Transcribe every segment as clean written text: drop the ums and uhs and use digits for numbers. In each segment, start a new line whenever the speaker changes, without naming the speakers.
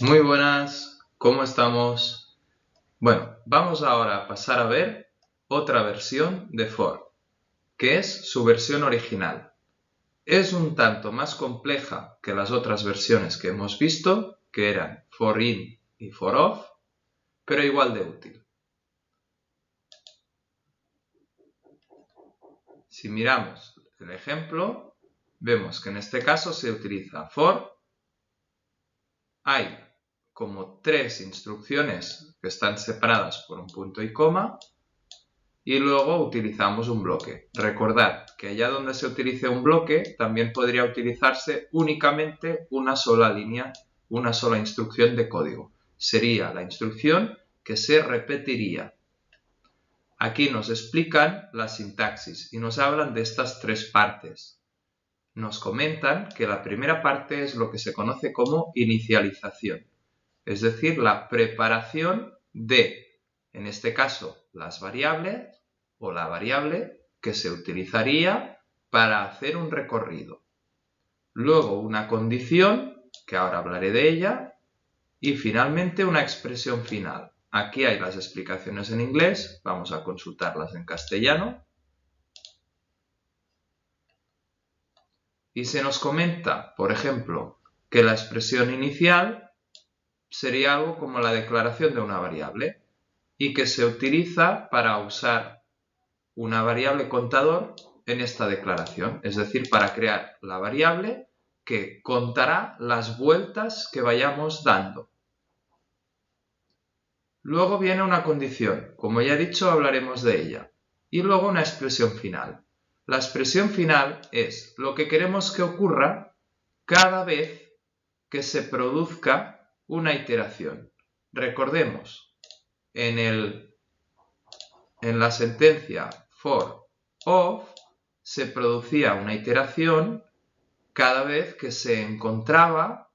Muy buenas, ¿cómo estamos? Bueno, vamos ahora a pasar a ver otra versión de for, que es su versión original. Es un tanto más compleja que las otras versiones que hemos visto, que eran for in y for of, pero igual de útil. Si miramos el ejemplo, vemos que en este caso se utiliza for. Hay como tres instrucciones que están separadas por un punto y coma y luego utilizamos un bloque. Recordad que allá donde se utilice un bloque también podría utilizarse únicamente una sola línea, una sola instrucción de código. Sería la instrucción que se repetiría. Aquí nos explican la sintaxis y nos hablan de estas tres partes. Nos comentan que la primera parte es lo que se conoce como inicialización, es decir, la preparación de, en este caso, las variables o la variable que se utilizaría para hacer un recorrido. Luego una condición, que ahora hablaré de ella, y finalmente una expresión final. Aquí hay las explicaciones en inglés, vamos a consultarlas en castellano. Y se nos comenta, por ejemplo, que la expresión inicial sería algo como la declaración de una variable y que se utiliza para usar una variable contador en esta declaración, es decir, para crear la variable que contará las vueltas que vayamos dando. Luego viene una condición, como ya he dicho hablaremos de ella, y luego una expresión final. La expresión final es lo que queremos que ocurra cada vez que se produzca una iteración. Recordemos, en la sentencia for of se producía una iteración cada vez que se encontraba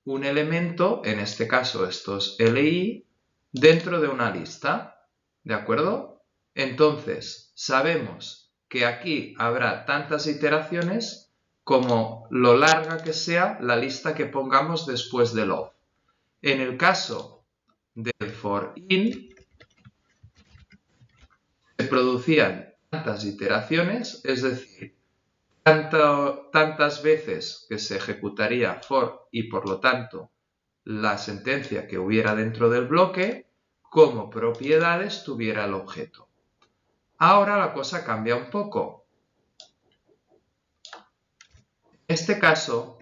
un elemento, en este caso estos li, dentro de una lista. ¿De acuerdo? Entonces, sabemos que aquí habrá tantas iteraciones como lo larga que sea la lista que pongamos después del of. En el caso del for in, se producían tantas iteraciones, es decir, tantas veces que se ejecutaría for y por lo tanto la sentencia que hubiera dentro del bloque, como propiedades tuviera el objeto. Ahora la cosa cambia un poco. En este caso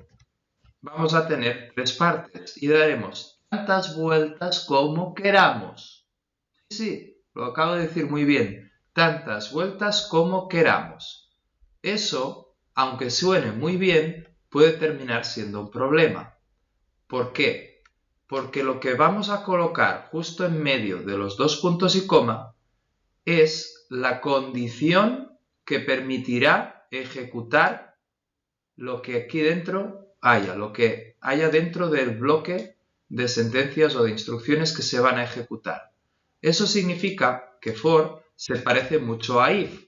vamos a tener tres partes y daremos tantas vueltas como queramos. Sí, lo acabo de decir muy bien. Tantas vueltas como queramos. Eso, aunque suene muy bien, puede terminar siendo un problema. ¿Por qué? Porque lo que vamos a colocar justo en medio de los dos puntos y coma es la condición que permitirá ejecutar lo que aquí dentro haya, lo que haya dentro del bloque de sentencias o de instrucciones que se van a ejecutar. Eso significa que for se parece mucho a if.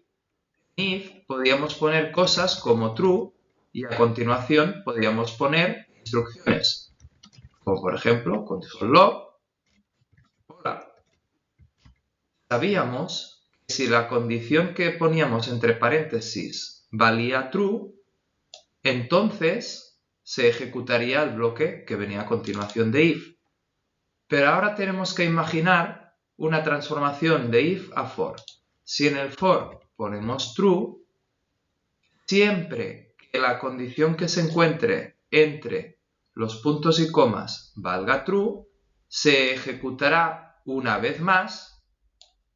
En if podíamos poner cosas como true y a continuación podíamos poner instrucciones, como por ejemplo console.log. Hola. Sabíamos que si la condición que poníamos entre paréntesis valía true, entonces se ejecutaría el bloque que venía a continuación de if. Pero ahora tenemos que imaginar una transformación de if a for. Si en el for ponemos true, siempre que la condición que se encuentre entre los puntos y comas valga true, se ejecutará una vez más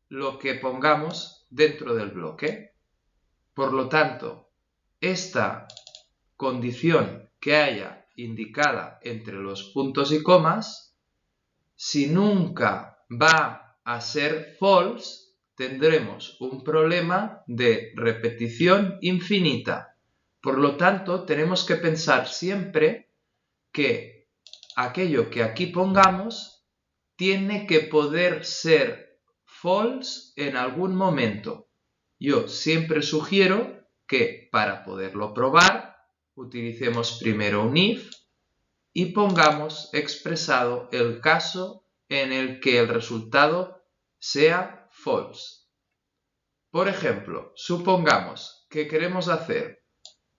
lo que pongamos dentro del bloque. Por lo tanto, esta condición que haya indicada entre los puntos y comas, si nunca va a ser false, tendremos un problema de repetición infinita. Por lo tanto, tenemos que pensar siempre que aquello que aquí pongamos tiene que poder ser false en algún momento. Yo siempre sugiero que para poderlo probar utilicemos primero un if y pongamos expresado el caso en el que el resultado sea false. Por ejemplo, supongamos que queremos hacer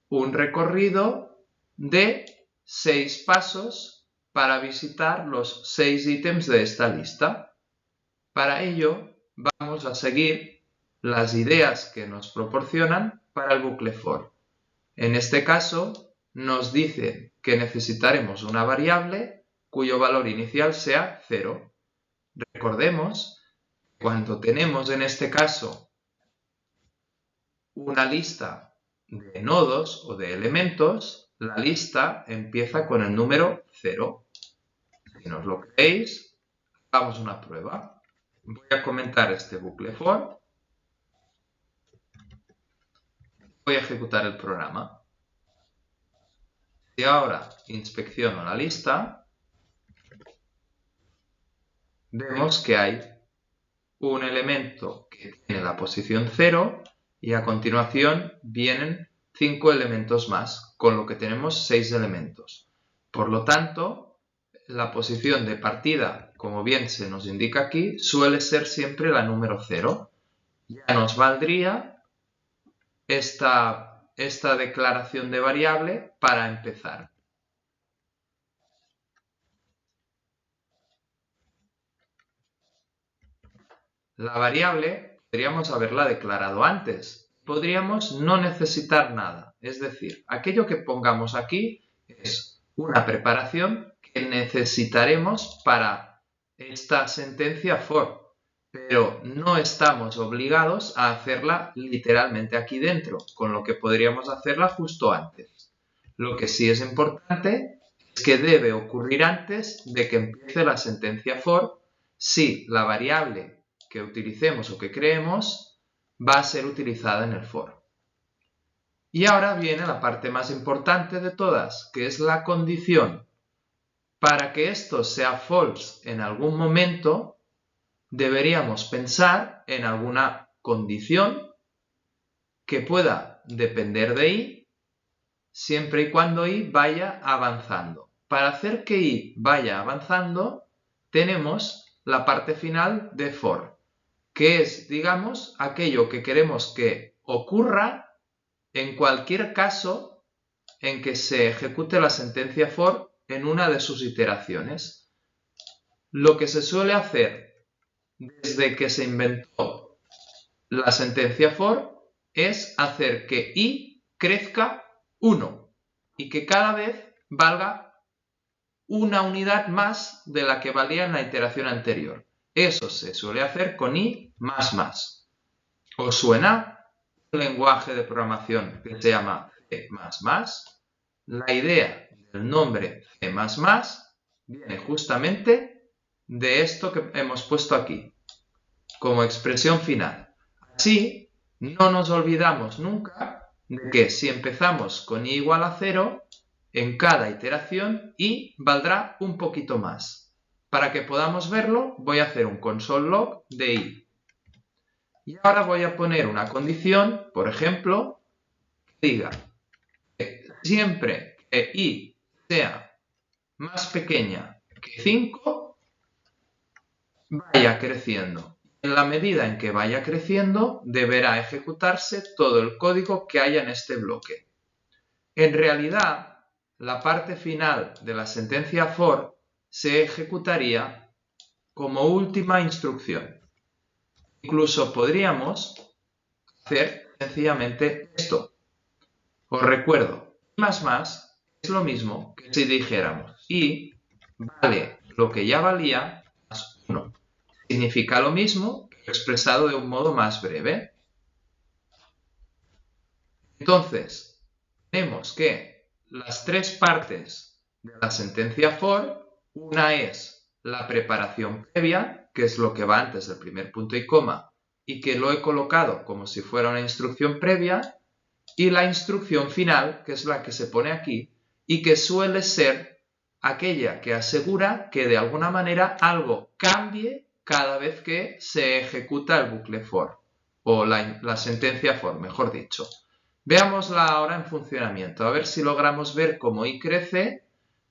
un recorrido de 6 pasos para visitar los 6 ítems de esta lista. Para ello, vamos a seguir las ideas que nos proporcionan para el bucle for. En este caso, nos dice que necesitaremos una variable cuyo valor inicial sea 0. Recordemos, cuando tenemos en este caso una lista de nodos o de elementos, la lista empieza con el número 0. Si no os lo creéis, hagamos una prueba. Voy a comentar este bucle for. Voy a ejecutar el programa. Si ahora inspecciono la lista, vemos que hay un elemento que tiene la posición 0 y a continuación vienen 5 elementos más, con lo que tenemos 6 elementos. Por lo tanto, la posición de partida, como bien se nos indica aquí, suele ser siempre la número 0. Ya nos valdría esta declaración de variable para empezar. La variable podríamos haberla declarado antes. Podríamos no necesitar nada. Es decir, aquello que pongamos aquí es una preparación que necesitaremos para esta sentencia for. Pero no estamos obligados a hacerla literalmente aquí dentro, con lo que podríamos hacerla justo antes. Lo que sí es importante es que debe ocurrir antes de que empiece la sentencia for si la variable que utilicemos o que creemos va a ser utilizada en el for. Y ahora viene la parte más importante de todas, que es la condición. Para que esto sea false en algún momento, deberíamos pensar en alguna condición que pueda depender de i, siempre y cuando i vaya avanzando. Para hacer que i vaya avanzando, tenemos la parte final de for, que es, digamos, aquello que queremos que ocurra en cualquier caso en que se ejecute la sentencia for en una de sus iteraciones. Lo que se suele hacer desde que se inventó la sentencia for es hacer que i crezca 1 y que cada vez valga una unidad más de la que valía en la iteración anterior. Eso se suele hacer con i más. ¿Os suena un lenguaje de programación que se llama C++? La idea del nombre C++ viene justamente de esto que hemos puesto aquí, como expresión final. Así, no nos olvidamos nunca de que si empezamos con i igual a 0, en cada iteración i valdrá un poquito más. Para que podamos verlo, voy a hacer un console log de i. Y ahora voy a poner una condición, por ejemplo, que diga que siempre que i sea más pequeña que 5, vaya creciendo. En la medida en que vaya creciendo, deberá ejecutarse todo el código que haya en este bloque. En realidad, la parte final de la sentencia for se ejecutaría como última instrucción. Incluso podríamos hacer sencillamente esto. Os recuerdo, i++ es lo mismo que si dijéramos i vale lo que ya valía más 1. Significa lo mismo, pero expresado de un modo más breve. Entonces, tenemos que las 3 partes de la sentencia for, una es la preparación previa, que es lo que va antes del primer punto y coma, y que lo he colocado como si fuera una instrucción previa, y la instrucción final, que es la que se pone aquí, y que suele ser aquella que asegura que de alguna manera algo cambie cada vez que se ejecuta el bucle for, o la sentencia for, mejor dicho. Veámosla ahora en funcionamiento, a ver si logramos ver cómo i crece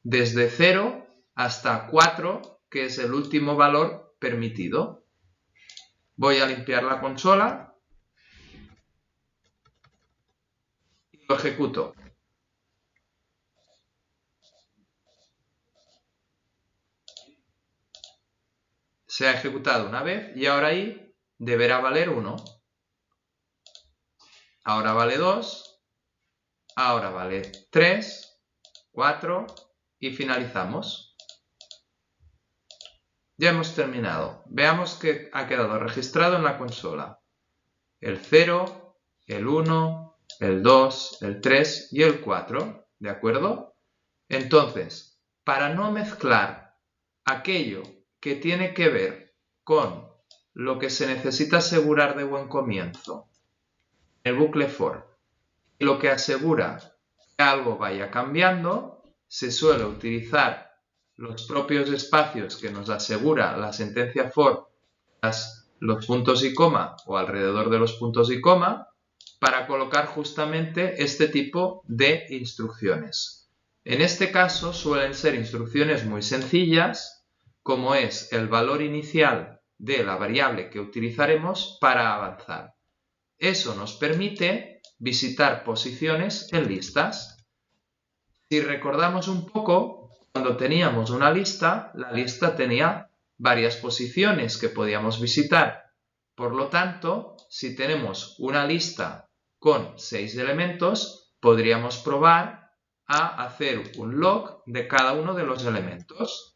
desde 0 hasta 4, que es el último valor permitido. Voy a limpiar la consola y lo ejecuto. Se ha ejecutado una vez y ahora i deberá valer 1. Ahora vale 2. Ahora vale 3, 4 y finalizamos. Ya hemos terminado. Veamos que ha quedado registrado en la consola el 0, el 1, el 2, el 3 y el 4. ¿De acuerdo? Entonces, para no mezclar aquello que tiene que ver con lo que se necesita asegurar de buen comienzo, el bucle for, y lo que asegura que algo vaya cambiando, se suele utilizar los propios espacios que nos asegura la sentencia for, los puntos y coma o alrededor de los puntos y coma, para colocar justamente este tipo de instrucciones. En este caso suelen ser instrucciones muy sencillas, como es el valor inicial de la variable que utilizaremos para avanzar. Eso nos permite visitar posiciones en listas. Si recordamos un poco, cuando teníamos una lista, la lista tenía varias posiciones que podíamos visitar. Por lo tanto, si tenemos una lista con 6 elementos, podríamos probar a hacer un log de cada uno de los elementos.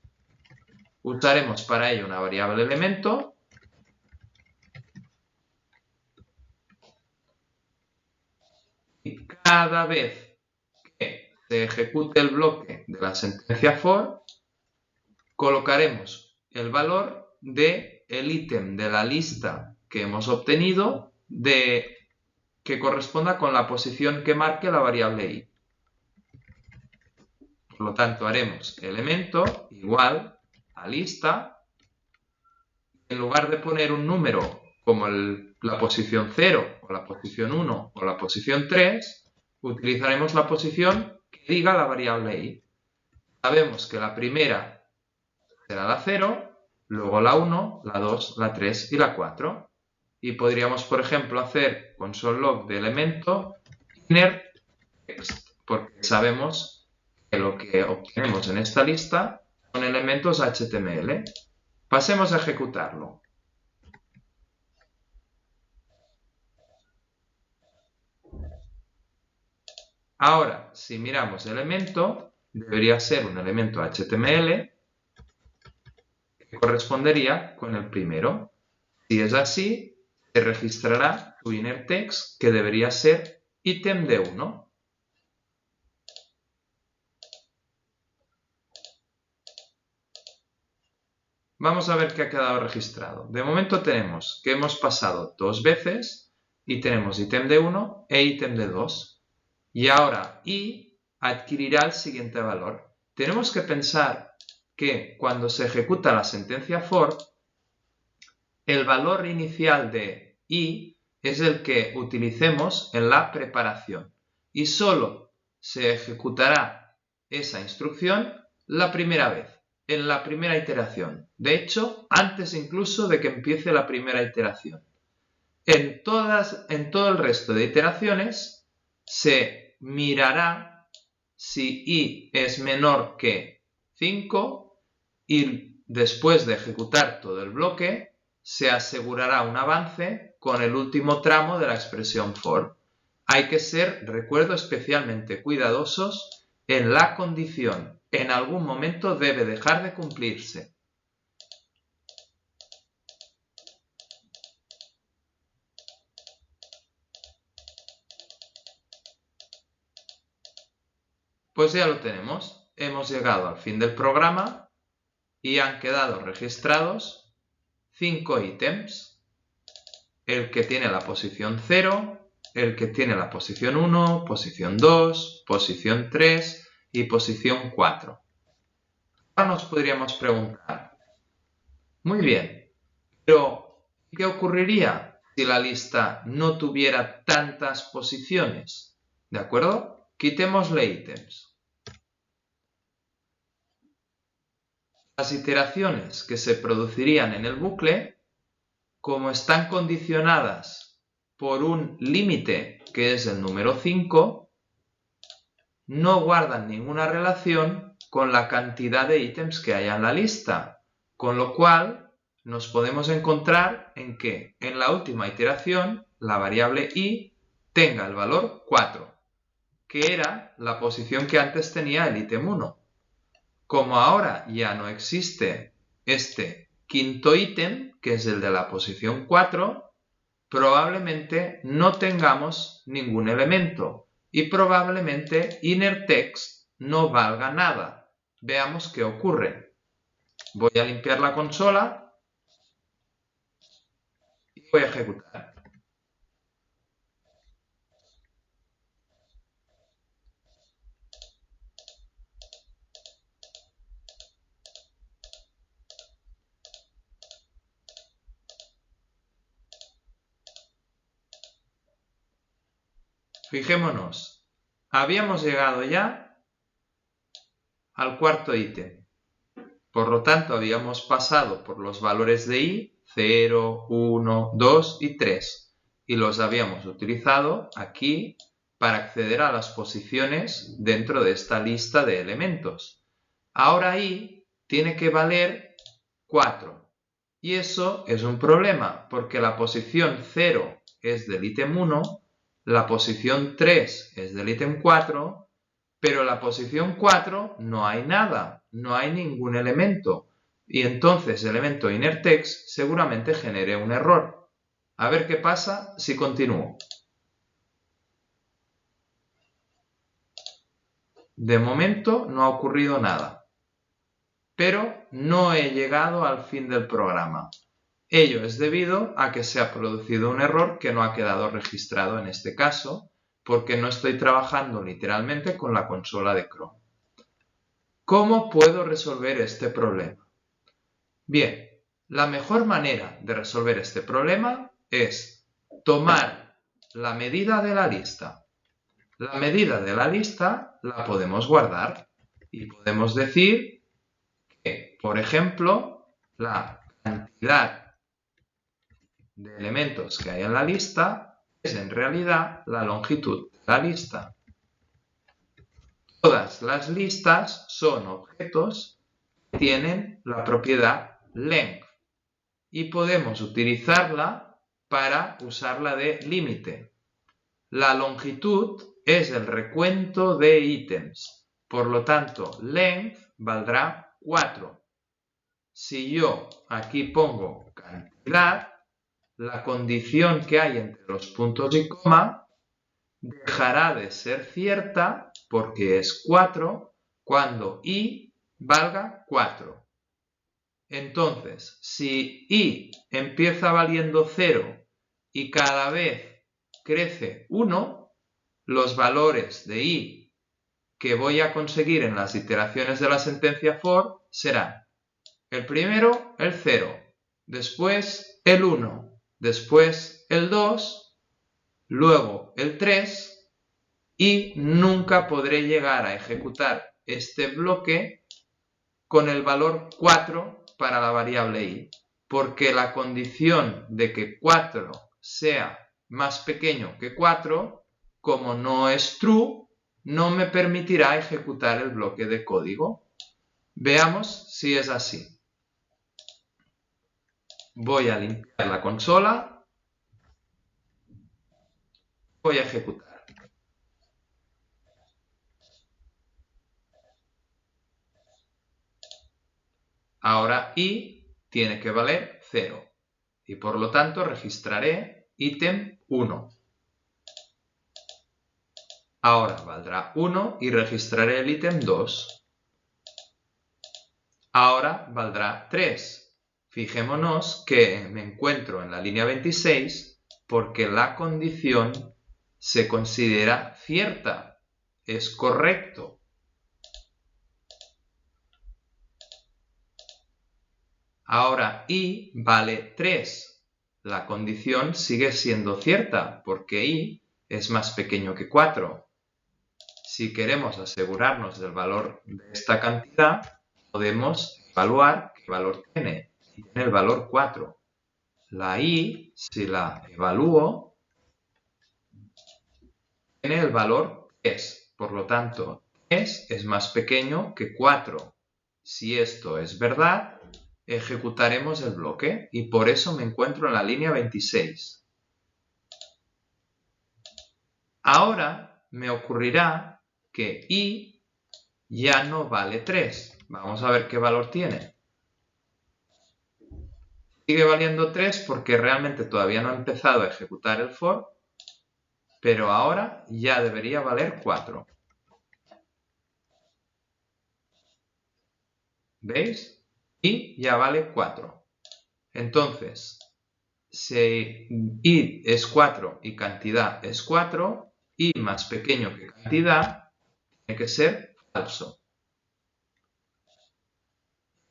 Usaremos para ello una variable elemento y cada vez que se ejecute el bloque de la sentencia for, colocaremos el valor del ítem de la lista que hemos obtenido que corresponda con la posición que marque la variable i. Por lo tanto, haremos elemento igual a lista. En lugar de poner un número como la posición 0 o la posición 1 o la posición 3, utilizaremos la posición que diga la variable i. Sabemos que la primera será la 0, luego la 1, la 2, la 3 y la 4. Y podríamos, por ejemplo, hacer console.log de elemento inner text, porque sabemos que lo que obtenemos en esta lista son elementos HTML. Pasemos a ejecutarlo. Ahora, si miramos elemento, debería ser un elemento HTML que correspondería con el primero. Si es así, se registrará tu inner text, que debería ser ítem de 1. Vamos a ver qué ha quedado registrado. De momento tenemos que hemos pasado 2 veces y tenemos ítem de 1 e ítem de 2. Y ahora i adquirirá el siguiente valor. Tenemos que pensar que cuando se ejecuta la sentencia for, el valor inicial de i es el que utilicemos en la preparación y solo se ejecutará esa instrucción la primera vez, en la primera iteración. De hecho, antes incluso de que empiece la primera iteración. En todo el resto de iteraciones se mirará si i es menor que 5 y después de ejecutar todo el bloque se asegurará un avance con el último tramo de la expresión for. Hay que ser, recuerdo, especialmente cuidadosos en la condición. En algún momento debe dejar de cumplirse. Pues ya lo tenemos. Hemos llegado al fin del programa y han quedado registrados 5 ítems. El que tiene la posición 0, el que tiene la posición 1, posición 2, posición 3 y posición 4. Ahora nos podríamos preguntar, muy bien, pero ¿qué ocurriría si la lista no tuviera tantas posiciones? ¿De acuerdo? Quitémosle ítems. Las iteraciones que se producirían en el bucle, como están condicionadas por un límite que es el número 5, no guardan ninguna relación con la cantidad de ítems que haya en la lista, con lo cual nos podemos encontrar en que en la última iteración la variable i tenga el valor 4, que era la posición que antes tenía el ítem 1. Como ahora ya no existe este quinto ítem, que es el de la posición 4, probablemente no tengamos ningún elemento y probablemente innerText no valga nada. Veamos qué ocurre. Voy a limpiar la consola y voy a ejecutar. Fijémonos, habíamos llegado ya al cuarto ítem. Por lo tanto, habíamos pasado por los valores de i, 0, 1, 2 y 3, y los habíamos utilizado aquí para acceder a las posiciones dentro de esta lista de elementos. Ahora i tiene que valer 4, y eso es un problema, porque la posición 0 es del ítem 1, la posición 3 es del ítem 4, pero en la posición 4 no hay nada, no hay ningún elemento. Y entonces el elemento innerText seguramente genere un error. A ver qué pasa si continúo. De momento no ha ocurrido nada. Pero no he llegado al fin del programa. Ello es debido a que se ha producido un error que no ha quedado registrado en este caso, porque no estoy trabajando literalmente con la consola de Chrome. ¿Cómo puedo resolver este problema? Bien, la mejor manera de resolver este problema es tomar la medida de la lista. La medida de la lista la podemos guardar y podemos decir que, por ejemplo, la cantidad de elementos que hay en la lista es en realidad la longitud de la lista. Todas las listas son objetos que tienen la propiedad length y podemos utilizarla para usarla de límite. La longitud es el recuento de ítems, por lo tanto length valdrá 4. Si yo aquí pongo cantidad, la condición que hay entre los puntos y coma dejará de ser cierta porque es 4 cuando i valga 4. Entonces, si i empieza valiendo 0 y cada vez crece 1, los valores de i que voy a conseguir en las iteraciones de la sentencia for serán el primero el 0, después el 1, después el 2, luego el 3 y nunca podré llegar a ejecutar este bloque con el valor 4 para la variable i, porque la condición de que 4 sea más pequeño que 4, como no es true, no me permitirá ejecutar el bloque de código. Veamos si es así. Voy a limpiar la consola. Voy a ejecutar. Ahora i tiene que valer 0 y por lo tanto registraré ítem 1. Ahora valdrá 1 y registraré el ítem 2. Ahora valdrá 3. Fijémonos que me encuentro en la línea 26 porque la condición se considera cierta. Es correcto. Ahora i vale 3. La condición sigue siendo cierta porque i es más pequeño que 4. Si queremos asegurarnos del valor de esta cantidad, podemos evaluar qué valor tiene. Y tiene el valor 4. La y, si la evalúo, tiene el valor 3. Por lo tanto, 3 es más pequeño que 4. Si esto es verdad, ejecutaremos el bloque y por eso me encuentro en la línea 26. Ahora me ocurrirá que y ya no vale 3. Vamos a ver qué valor tiene. Sigue valiendo 3 porque realmente todavía no he empezado a ejecutar el for, pero ahora ya debería valer 4. ¿Veis? Y ya vale 4. Entonces, si y es 4 y cantidad es 4, y más pequeño que cantidad, tiene que ser falso.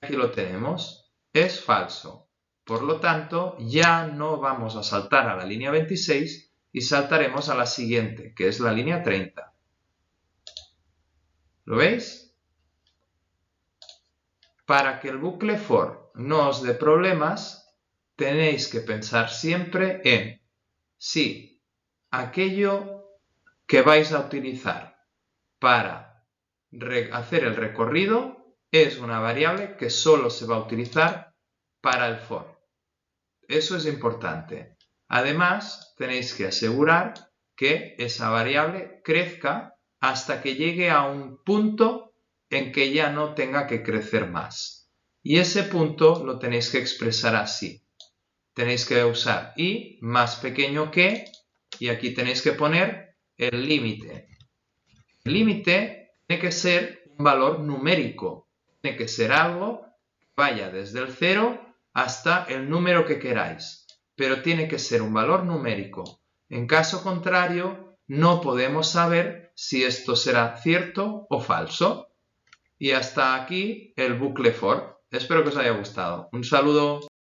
Aquí lo tenemos, es falso. Por lo tanto, ya no vamos a saltar a la línea 26 y saltaremos a la siguiente, que es la línea 30. ¿Lo veis? Para que el bucle for no os dé problemas, tenéis que pensar siempre en si aquello que vais a utilizar para hacer el recorrido es una variable que solo se va a utilizar para el for. Eso es importante. Además, tenéis que asegurar que esa variable crezca hasta que llegue a un punto en que ya no tenga que crecer más. Y ese punto lo tenéis que expresar así. Tenéis que usar y más pequeño que, y aquí tenéis que poner el límite. El límite tiene que ser un valor numérico. Tiene que ser algo que vaya desde el 0 hasta el número que queráis. Pero tiene que ser un valor numérico. En caso contrario, no podemos saber si esto será cierto o falso. Y hasta aquí el bucle for. Espero que os haya gustado. Un saludo.